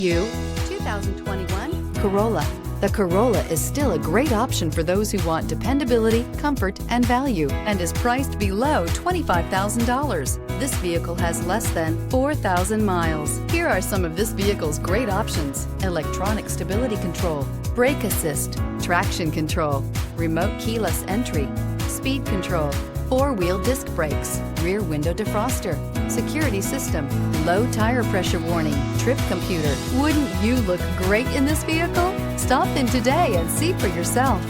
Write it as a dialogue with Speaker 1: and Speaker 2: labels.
Speaker 1: You 2021 Corolla. The Corolla is still a great option for those who want dependability, comfort, and value, and is priced below $25,000. This vehicle has less than 4,000 miles. Here are some of this vehicle's great options: electronic stability control, brake assist, traction control, remote keyless entry, speed control, four-wheel disc brakes, rear window defroster, security system, low tire pressure warning, trip computer. Wouldn't you look great in this vehicle? Stop in today and see for yourself.